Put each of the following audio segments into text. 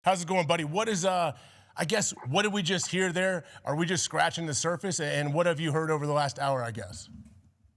How's it going, buddy? What is I guess what did we just hear there? Are we just scratching the surface? And what have you heard over the last hour, I guess?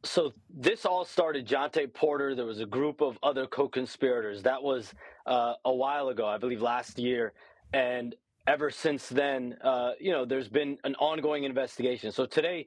So this all started Jontay Porter. There was a group of other co-conspirators. That was a while ago, I believe last year. And ever since then, there's been an ongoing investigation. So today,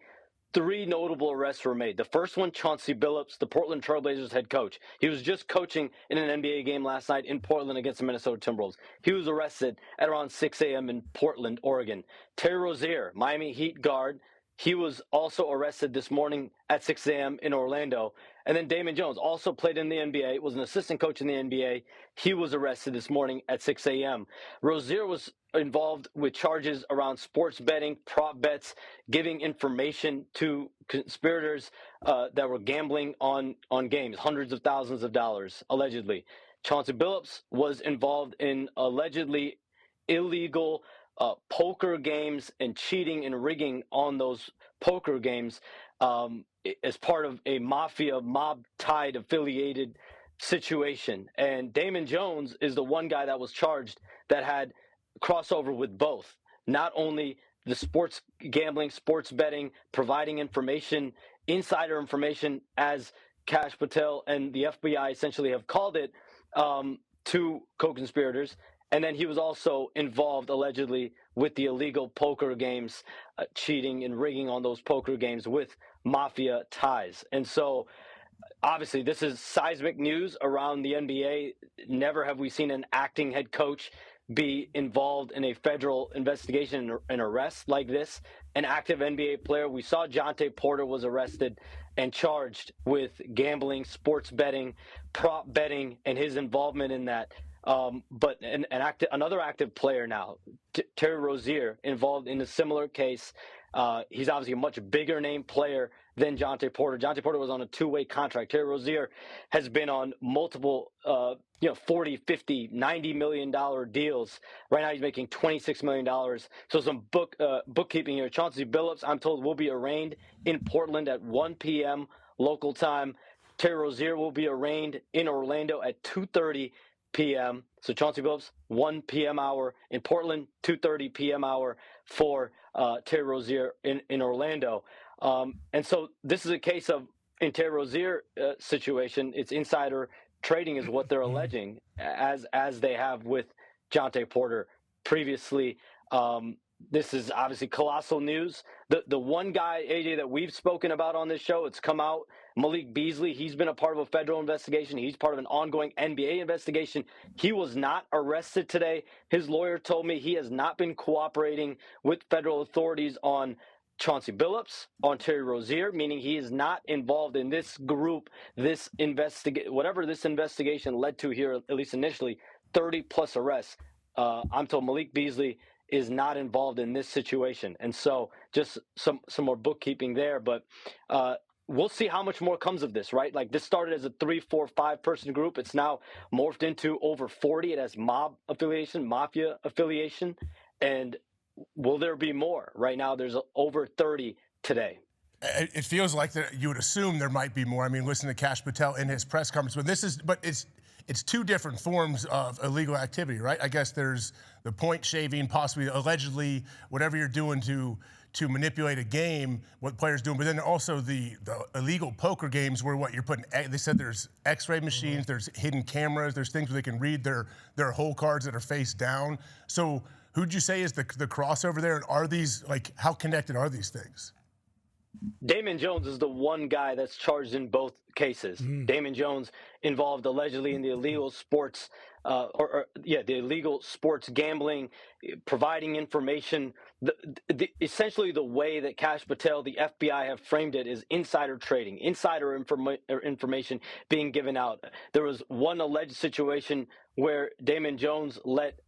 three notable arrests were made. The first one, Chauncey Billups, the Portland Trailblazers head coach. He was just coaching in an NBA game last night in Portland against the Minnesota Timberwolves. He was arrested at around 6 a.m. in Portland, Oregon. Terry Rozier, Miami Heat guard, he was also arrested this morning at 6 a.m. in Orlando. And then Damon Jones also played in the NBA, was an assistant coach in the NBA. He was arrested this morning at 6 a.m. Rozier was involved with charges around sports betting, prop bets, giving information to conspirators that were gambling on games, hundreds of thousands of dollars, allegedly. Chauncey Billups was involved in allegedly illegal poker games and cheating and rigging on those poker games as part of a mafia mob-tied affiliated situation. And Damon Jones is the one guy that was charged that had crossover with both. Not only the sports gambling, sports betting, providing information, insider information, as Kash Patel and the FBI essentially have called it, to co-conspirators. And then he was also involved, allegedly, with the illegal poker games, cheating and rigging on those poker games with mafia ties. And so, obviously, this is seismic news around the NBA. Never have we seen an acting head coach be involved in a federal investigation and arrest like this. An active NBA player. We saw Jontay Porter was arrested and charged with gambling, sports betting, prop betting, and his involvement in that. But another active player now, Terry Rozier, involved in a similar case. He's obviously a much bigger name player than Jontay Porter. Jontay Porter was on a two-way contract. Terry Rozier has been on multiple, 40, 50, $90 million deals. Right now he's making $26 million. So some bookkeeping here. Chauncey Billups, I'm told, will be arraigned in Portland at 1 p.m. local time. Terry Rozier will be arraigned in Orlando at 2:30 p.m. So Chauncey Billups, 1 p.m. hour in Portland, 2:30 p.m. hour for Terry Rozier in Orlando. And so this is a case of, in Terry Rozier situation, it's insider trading is what they're alleging, as they have with Jontay Porter previously. This is obviously colossal news. The one guy, AJ, that we've spoken about on this show, it's come out, Malik Beasley, he's been a part of a federal investigation. He's part of an ongoing NBA investigation. He was not arrested today. His lawyer told me he has not been cooperating with federal authorities on Chauncey Billups, on Terry Rozier, meaning he is not involved in this group, whatever this investigation led to here, at least initially, 30-plus arrests. I'm told Malik Beasley is not involved in this situation. And so just some more bookkeeping there. But we'll see how much more comes of this, right? Like, this started as a 3, 4, 5-person group. It's now morphed into over 40. It has mob affiliation, mafia affiliation. And will there be more? Right now, there's over 30 today. It feels like you would assume there might be more. I mean, listen to Kash Patel in his press conference. But it's two different forms of illegal activity, right? I guess there's the point shaving, possibly, allegedly, whatever you're doing to manipulate a game, what players doing. But then also the illegal poker games where you're putting. They said there's X-ray machines, there's hidden cameras, there's things where they can read their hole cards that are face down. So who'd you say is the crossover there? And are these, how connected are ththese things? Damon Jones is the one guy that's charged in both cases. Damon Jones involved allegedly in the illegal sports, the illegal sports gambling, providing information. Essentially, the way that Kash Patel, the FBI, have framed it is insider trading, insider information being given out. There was one alleged situation where Damon Jones let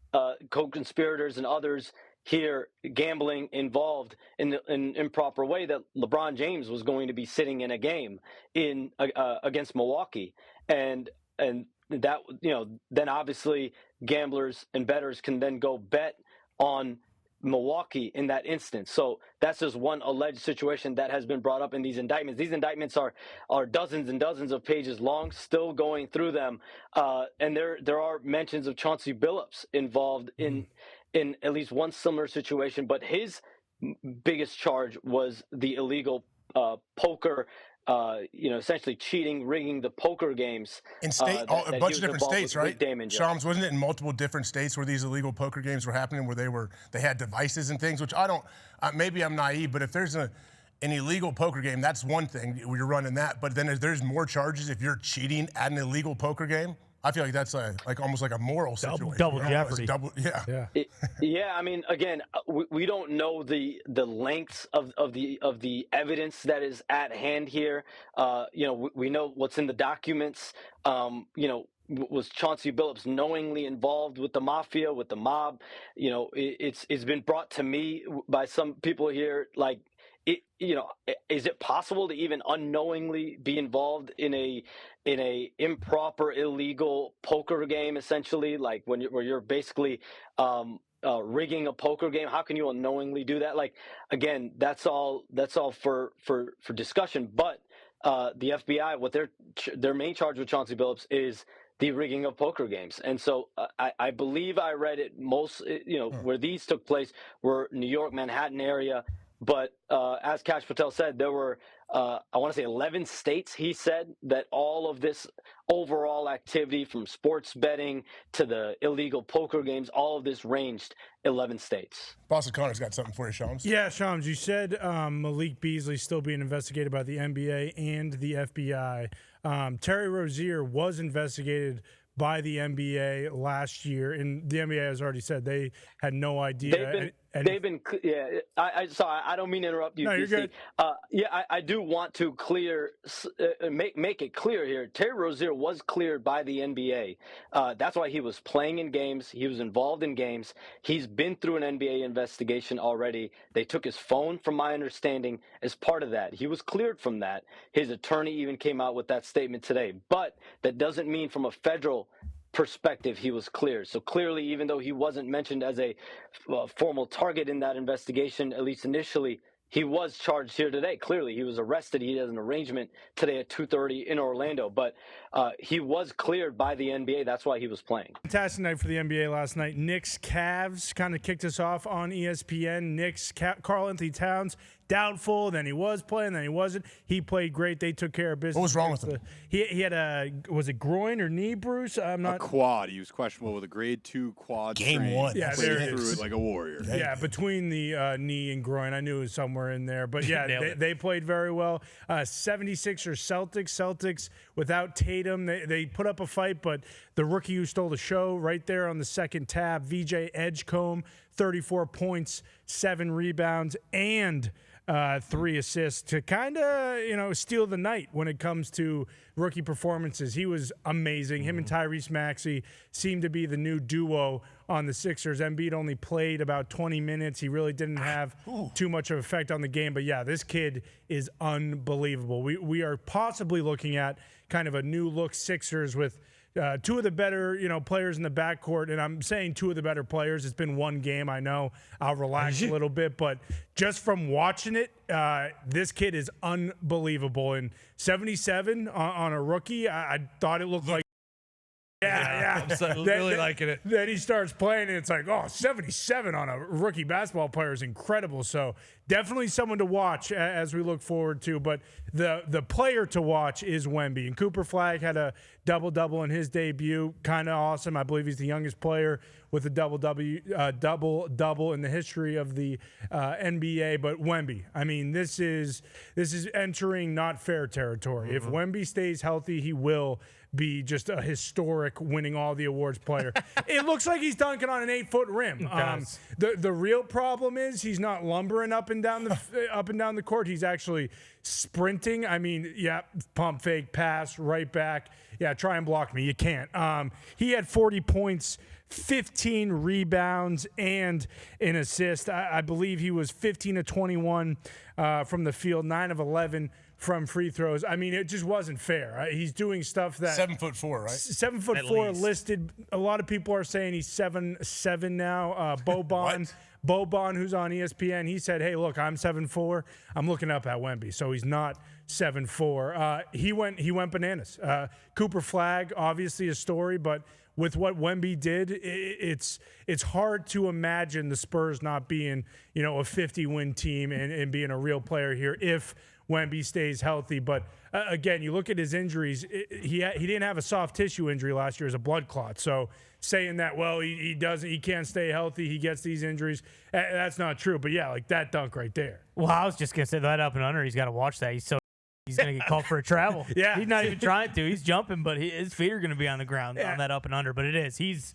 co-conspirators and others here gambling involved in an improper way that LeBron James was going to be sitting in a game against Milwaukee, and that, then obviously gamblers and bettors can then go bet on Milwaukee in that instance. So that's just one alleged situation that has been brought up in these indictments. These indictments are dozens and dozens of pages long, still going through them. And there are mentions of Chauncey Billups involved in at least one similar situation. But his biggest charge was the illegal poker, essentially cheating, rigging the poker games. In state, a bunch of different states, right? Shams, wasn't it in multiple different states where these illegal poker games were happening, where they had devices and things? Which I don't. Maybe I'm naive, but if there's an illegal poker game, that's one thing. You're running that, but then there's more charges if you're cheating at an illegal poker game. I feel like that's almost like a moral situation. Double jeopardy. Yeah. I mean, again, we don't know the lengths of the evidence that is at hand here. We know what's in the documents. Was Chauncey Billups knowingly involved with the mafia, with the mob? It's been brought to me by some people here, like, is it possible to even unknowingly be involved in a improper, illegal poker game, essentially, like where you're basically rigging a poker game? How can you unknowingly do that? Like, again, that's all for discussion. But the FBI, what their main charge with Chauncey Billups is the rigging of poker games. And so I believe I read it where these took place were New York, Manhattan area. But as Kash Patel said, there were, I want to say 11 states, he said, that all of this overall activity from sports betting to the illegal poker games, all of this ranged 11 states. Boston Connor's got something for you, Shams. Yeah, Shams, you said Malik Beasley still being investigated by the NBA and the FBI. Terry Rozier was investigated by the NBA last year, and the NBA has already said they had no idea. They've been sorry, I don't mean to interrupt you. No, you're good. I do want to make it clear here. Terry Rozier was cleared by the NBA. That's why he was playing in games. He was involved in games. He's been through an NBA investigation already. They took his phone, from my understanding, as part of that. He was cleared from that. His attorney even came out with that statement today. But that doesn't mean from a federal perspective he was cleared. So clearly, even though he wasn't mentioned as a formal target in that investigation, at least initially, he was charged here today. Clearly, he was arrested. He has an arrangement today at 2:30 in Orlando, but he was cleared by the NBA. That's why he was playing. Fantastic night for the NBA last night. Knicks Cavs kind of kicked us off on ESPN. Knicks Karl Anthony Towns doubtful, then he was playing, then he wasn't. He played great. They took care of business. What was wrong with him? He had was it groin or knee, Bruce? I'm not. A quad. He was questionable with a grade 2 quad. Game 1. Yeah, played through it like a warrior. Yeah, between the knee and groin, I knew it was somewhere in there. But yeah, they played very well. 76ers Celtics without Tatum, they put up a fight, but the rookie who stole the show right there on the second tab, VJ Edgecombe, 34 points, 7 rebounds, and 3 assists to kind of, steal the night when it comes to rookie performances. He was amazing. Him and Tyrese Maxey seemed to be the new duo on the Sixers. Embiid only played about 20 minutes. He really didn't have too much of an effect on the game. But, yeah, this kid is unbelievable. We are possibly looking at kind of a new look Sixers with two of the better, players in the backcourt, and I'm saying two of the better players. It's been one game, I know. I'll relax a little bit, but just from watching it, this kid is unbelievable. And 77 on a rookie, I thought it looked like. Yeah. I'm really liking it. Then he starts playing, and it's like, 77 on a rookie basketball player is incredible. So definitely someone to watch as we look forward to. But the player to watch is Wemby. And Cooper Flagg had a double-double in his debut. Kind of awesome. I believe he's the youngest player with a double-double in the history of the NBA. But Wemby, I mean, this is entering not fair territory. If Wemby stays healthy, he will be just a historic winning all the awards player. It looks like he's dunking on an 8-foot rim. The real problem is he's not lumbering up and down the court. He's actually sprinting. I mean, pump fake, pass, right back. Yeah, try and block me. You can't. He had 40 points, 15 rebounds, and an assist. I believe he was 15 of 21 from the field, 9 of 11 from free throws. I mean, it just wasn't fair. He's doing stuff that 7'4", right? 7'4" listed. A lot of people are saying he's 7'7" now. Boban, who's on ESPN, he said, "Hey, look, I'm 7'4". I'm looking up at Wemby, so he's not 7'4". He went bananas. Cooper Flagg, obviously a story, but with what Wemby did, it's hard to imagine the Spurs not being, a 50-win team and being a real player here if Wemby stays healthy. But again, you look at his injuries. He didn't have a soft tissue injury last year as a blood clot. So saying that, well, he can't stay healthy, he gets these injuries, that's not true. But yeah, like that dunk right there. Well, I was just gonna say that up and under. He's got to watch that. He's going to get called for a travel. Yeah. He's not even trying to. He's jumping, but his feet are going to be on the ground on that up and under. But it is. It's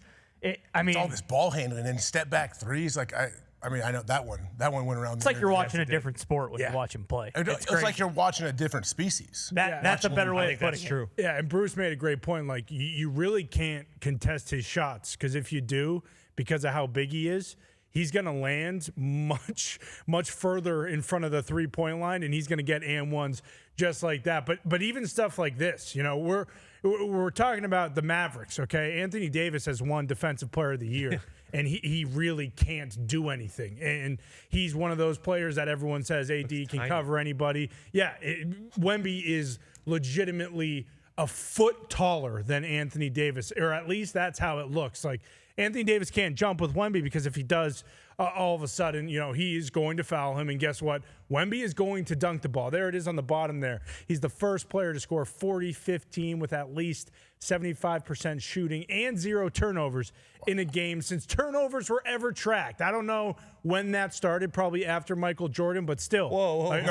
all this ball handling and step back threes. Like I know that one went around. It's like you're watching a different sport when you watch him play. It's like you're watching a different species. That's a better way to put it. That's true. Yeah, and Bruce made a great point. Like you really can't contest his shots, because if you do, because of how big he is, he's going to land much, much further in front of the three-point line, and he's going to get and ones just like that. But even stuff like this, we're talking about the Mavericks, okay? Anthony Davis has won Defensive Player of the Year, and he really can't do anything. And he's one of those players that everyone says AD can cover anybody. Yeah, Wemby is legitimately a foot taller than Anthony Davis, or at least that's how it looks. Like, Anthony Davis can't jump with Wemby, because if he does, all of a sudden, he is going to foul him. And guess what? Wemby is going to dunk the ball. There it is on the bottom there. He's the first player to score 40-15 with at least 75% shooting and 0 turnovers in a game since turnovers were ever tracked. I don't know when that started, probably after Michael Jordan, but still. Wemby,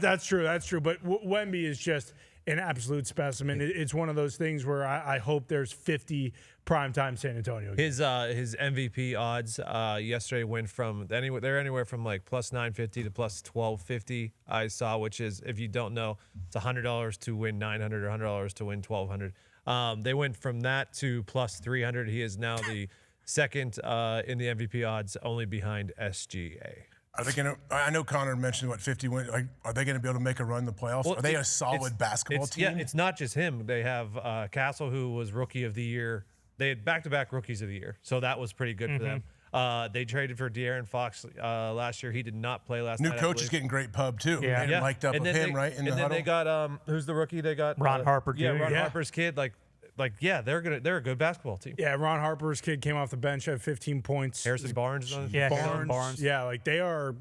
that's true. That's true. But Wemby is just an absolute specimen. It's one of those things where I hope there's 50 primetime San Antonio games. His MVP odds yesterday went from they're anywhere from like plus 950 to plus 1250. I saw, which is, if you don't know, it's $100 to win 900 or $100 to win 1200. They went from that to plus 300. He is now the second in the MVP odds, only behind SGA. Are they going to? I know Connor mentioned 50 wins. Like, are they going to be able to make a run in the playoffs? Well, are they a solid basketball team? Yeah, it's not just him. They have Castle, who was Rookie of the Year. They had back-to-back Rookies of the Year, so that was pretty good for them. They traded for De'Aaron Fox last year. He did not play last night. New coach is getting great pub too. Yeah, mic'd up with him, right? And then they got who's the rookie? They got Ron Harper. Ron Harper's kid. They're a good basketball team. Yeah, Ron Harper's kid came off the bench, had 15 points. Harrison Barnes. Barnes. Yeah, like they are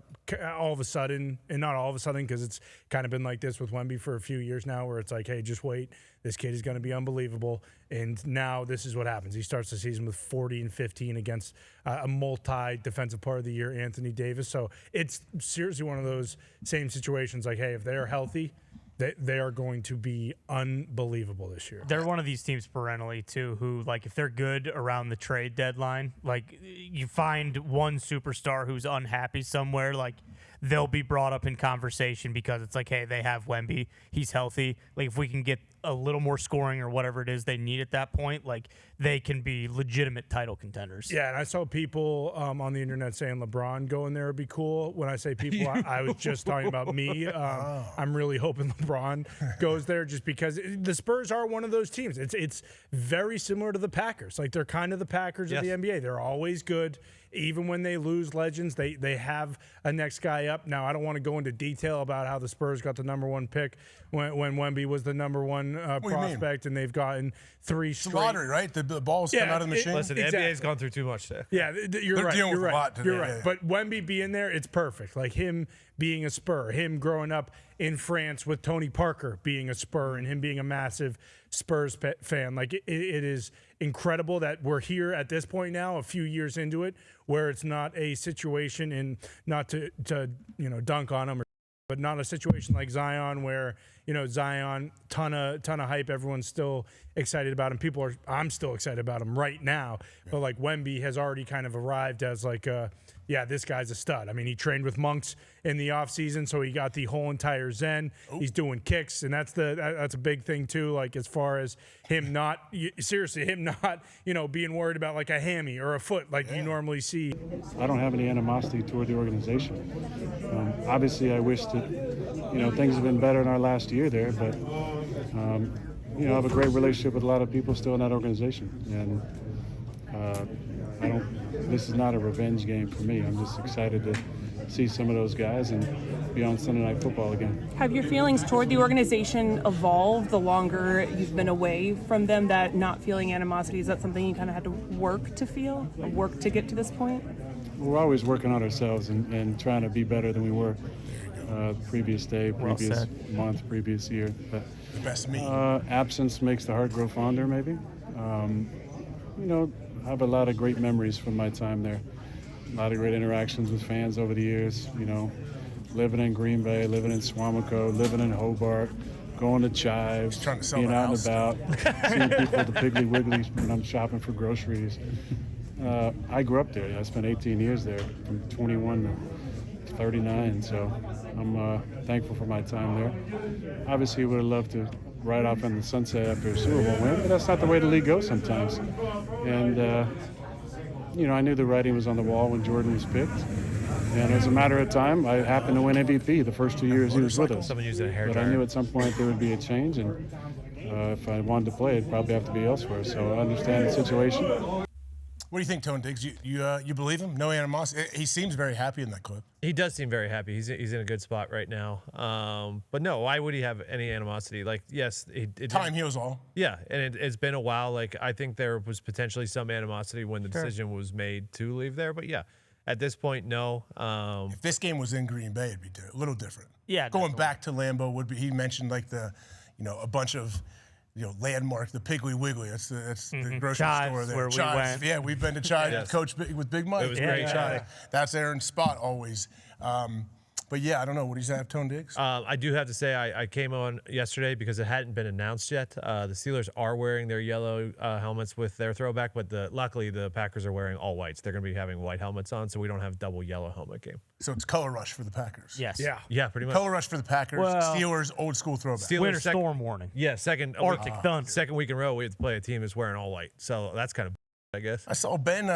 all of a sudden, and not all of a sudden, because it's kind of been like this with Wemby for a few years now, where it's like, hey, just wait, this kid is going to be unbelievable. And now this is what happens. He starts the season with 40 and 15 against a multi-defensive player of the year, Anthony Davis. So it's seriously one of those same situations. Like, hey, if they are healthy, they are going to be unbelievable this year. They're one of these teams perennially, too, who, like, if they're good around the trade deadline, like, you find one superstar who's unhappy somewhere, like, they'll be brought up in conversation because it's like, hey, they have Wemby, he's healthy. Like, if we can get a little more scoring or whatever it is they need at that point, like, they can be legitimate title contenders. Yeah, and I saw people on the internet saying LeBron going there would be cool. When I say people, I was just talking about me. I'm really hoping LeBron goes there, just because the Spurs are one of those teams. It's very similar to the Packers. Like, they're kind of the Packers of the NBA. They're always good. Even when they lose legends, they have a next guy up. Now, I don't want to go into detail about how the Spurs got the number 1 pick when Wemby was the number 1 prospect, and they've gotten 3 straight. It's a lottery, right? The balls come out of the machine. Listen, NBA's gone through too much today. Yeah, you're right. Dealing You're with right. a lot today. You're right. But Wemby being there, it's perfect. Like, him being a Spur, him growing up in France with Tony Parker being a Spur, and him being a massive Spurs fan. Like, it is incredible that we're here at this point now, a few years into it, where it's not a situation, and not to dunk on him, but not a situation like Zion where Zion, ton of hype. Everyone's still excited about him. I'm still excited about him right now. But like Wemby has already kind of arrived as like this guy's a stud. I mean, he trained with Monks in the offseason, so he got the whole entire Zen. Ooh. He's doing kicks, and that's a big thing too. Like as far as him not being worried about like a hammy or a foot like you normally see. I don't have any animosity toward the organization. Obviously, I wish that things have been better in our last year there, but I have a great relationship with a lot of people still in that organization, and this is not a revenge game for me. I'm just excited to see some of those guys and be on Sunday Night Football again. Have your feelings toward the organization evolved the longer you've been away from them, that not feeling animosity? Is that something you kind of had to work to feel, or work to get to this point? We're always working on ourselves and trying to be better than we were previous day, previous month, previous year. But the best me. Absence makes the heart grow fonder, maybe. I have a lot of great memories from my time there. A lot of great interactions with fans over the years, living in Green Bay, living in Swamico, living in Hobart, going to Chives, being out and about, seeing people at the Piggly Wiggly when I'm shopping for groceries. I grew up there. I spent 18 years there, from 21 to 39, so I'm thankful for my time there. Obviously, would have loved to ride off in the sunset after a Super Bowl win, but that's not the way the league goes sometimes. And, I knew the writing was on the wall when Jordan was picked. And as a matter of time, I happened to win MVP the first 2 years he was with us. Someone used a hair but dryer. I knew at some point there would be a change, and if I wanted to play, it'd probably have to be elsewhere. So I understand the situation. What do you think, Tone Diggs? You believe him? No animosity? He seems very happy in that clip. He does seem very happy. He's in a good spot right now. But no, why would he have any animosity? Like, yes, time heals all. Yeah, and it's been a while. Like, I think there was potentially some animosity when the decision was made to leave there. But yeah, at this point, no. If this game was in Green Bay, it'd be a little different. Yeah, going back to Lambeau would be. He mentioned like a bunch of. Landmark, the Piggly Wiggly. That's the grocery Chives, store there. where we went. Yeah, we've been to Chives Yes. Coach with Big Mike. It was great. Yeah. That's Aaron's spot always. But yeah, I don't know. What do you have, Tone Diggs? I do have to say I came on yesterday because it hadn't been announced yet. The Steelers are wearing their yellow helmets with their throwback, but luckily the Packers are wearing all whites. They're going to be having white helmets on, so we don't have double yellow helmet game. So it's color rush for the Packers. Yes. Yeah, pretty much. Color rush for the Packers. Well, Steelers old school throwback. Steelers Winter storm warning. Yeah, second Arctic thunder. Second week in a row we have to play a team that's wearing all white. So that's kind of I guess. I saw Ben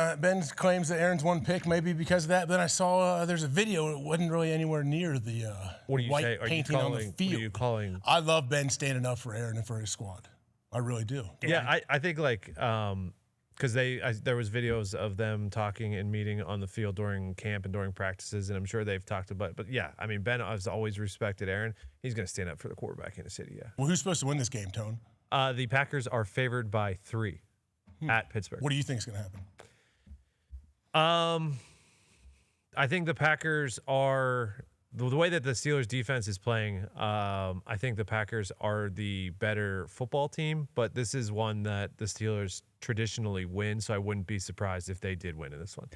claims that Aaron's one pick maybe because of that. Then I saw there's a video. It wasn't really anywhere near the white painting on the field. What are you calling? I love Ben standing up for Aaron and for his squad. I really do. Yeah, I think like because there was videos of them talking and meeting on the field during camp and during practices, and I'm sure they've talked about. But yeah, I mean Ben has always respected Aaron. He's going to stand up for the quarterback in the city. Yeah. Well, who's supposed to win this game, Tone? The Packers are favored by 3 at Pittsburgh. What do you think is going to happen? I think the Packers are the way that the Steelers defense is playing. I think the Packers are the better football team, but this is one that the Steelers traditionally win, so I wouldn't be surprised if they did win in this one.